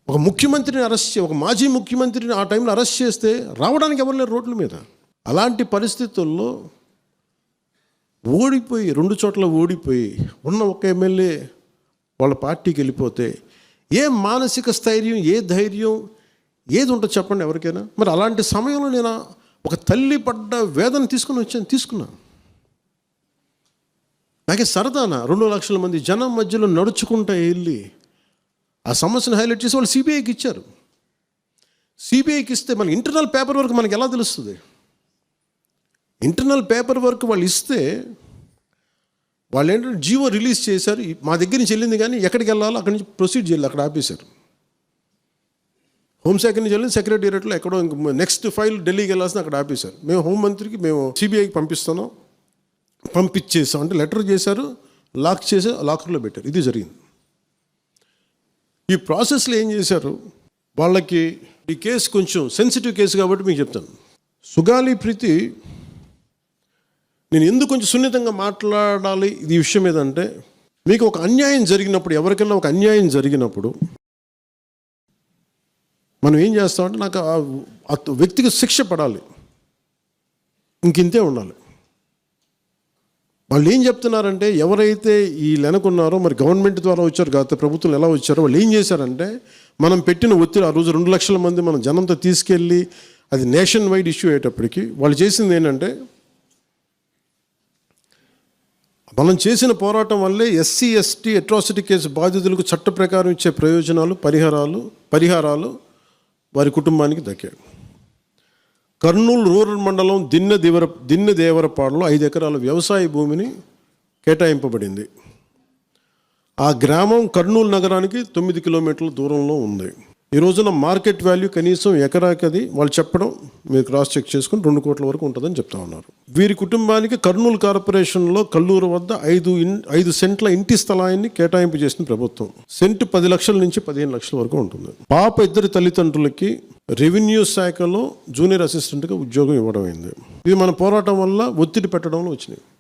ఒక ముఖ్యమంత్రిని ఒక మాజీ ముఖ్యమంత్రిని ఆ టైంలో అరెస్ట్ చేస్తే రావడానికి ఎవరు లేరు రోడ్ల మీద. అలాంటి పరిస్థితుల్లో ఓడిపోయి 2 చోట్ల ఓడిపోయి ఉన్న ఒక ఎమ్మెల్యే వాళ్ళ పార్టీకి వెళ్ళిపోతే ఏ మానసిక స్థైర్యం, ఏ ధైర్యం, ఏది ఉంటుంది చెప్పండి ఎవరికైనా? మరి అలాంటి సమయంలో నేను ఒక తల్లి పడ్డ వేదన తీసుకున్నా. నాకే సరదాన 2 లక్షల మంది జనం మధ్యలో నడుచుకుంటూ వెళ్ళి ఆ సమస్యను హైలైట్ చేసి వాళ్ళు సిబిఐకి ఇచ్చారు. సిబిఐకి ఇస్తే మన ఇంటర్నల్ పేపర్ వర్క్ మనకి ఎలా తెలుస్తుంది? ఇంటర్నల్ పేపర్ వర్క్ వాళ్ళు ఇస్తే వాళ్ళు ఏంటంటే జీవో రిలీజ్ చేశారు. మా దగ్గర నుంచి వెళ్ళింది కానీ ఎక్కడికి వెళ్ళాలో అక్కడి నుంచి ప్రొసీడ్ చేయాలి, అక్కడ ఆపేశారు. హోంశాఖ నుంచి వెళ్ళింది సెక్రటేరియట్లో ఎక్కడో నెక్స్ట్ ఫైల్ ఢిల్లీకి వెళ్ళాల్సిన అక్కడ ఆపేశారు. మేము హోంమంత్రికి మేము సిబిఐకి పంపించేసాం అంటే లెటర్ చేశారు, లాక్ చేసి లాకర్లో పెట్టారు. ఇది జరిగింది. ఈ ప్రాసెస్లో ఏం చేశారు, వాళ్ళకి ఈ కేసు కొంచెం సెన్సిటివ్ కేసు కాబట్టి మీకు చెప్తాను. సుగాలి ప్రీతి, నేను ఎందుకు కొంచెం సున్నితంగా మాట్లాడాలి ఈ విషయం ఏదంటే, మీకు ఒక అన్యాయం జరిగినప్పుడు, ఎవరికైనా ఒక అన్యాయం జరిగినప్పుడు మనం ఏం చేస్తామంటే, నాకు ఆ వ్యక్తికి శిక్ష పడాలి, ఇంకింతే ఉండాలి. వాళ్ళు ఏం చెప్తున్నారంటే, ఎవరైతే ఈ వెనకున్నారో, మరి గవర్నమెంట్ ద్వారా వచ్చారు, గత ప్రభుత్వం ఎలా వచ్చారో, వాళ్ళు ఏం చేశారంటే, మనం పెట్టిన ఒత్తిడి ఆ రోజు 2 లక్షల మంది మనం జనంతో తీసుకెళ్ళి అది నేషన్ వైడ్ ఇష్యూ అయ్యేటప్పటికి వాళ్ళు చేసింది ఏంటంటే, మనం చేసిన పోరాటం వల్లే ఎస్సీ ఎస్టీ అట్రాసిటీ కేసు బాధితులకు చట్ట ప్రకారం ఇచ్చే ప్రయోజనాలు, పరిహారాలు వారి కుటుంబానికి దక్కాయి. కర్నూలు రూరల్ మండలం దిన్నెదేవరపాడులో 5 ఎకరాల వ్యవసాయ భూమిని కేటాయింపబడింది. ఆ గ్రామం కర్నూలు నగరానికి 9 కిలోమీటర్ల దూరంలో ఉంది. ఈ రోజున మార్కెట్ వాల్యూ కనీసం ఎకరాకి వాళ్ళు చెప్పడం, మీరు క్రాస్ చెక్ చేసుకుని 2 కోట్ల వరకు ఉంటుందని చెప్తా ఉన్నారు. వీరి కుటుంబానికి కర్నూలు కార్పొరేషన్లో కల్లూరు వద్ద 5 సెంట్ల ఇంటి స్థలాన్ని కేటాయింపు చేసిన ప్రభుత్వం. సెంటు 10 లక్షల నుంచి 15 లక్షల వరకు ఉంటుంది. పాప 2 తల్లిదండ్రులకి రెవెన్యూ శాఖలో జూనియర్ అసిస్టెంట్గా ఉద్యోగం ఇవ్వడం అయింది. ఇది మన పోరాటం వల్ల ఒత్తిడి పెట్టడంలో వచ్చినాయి.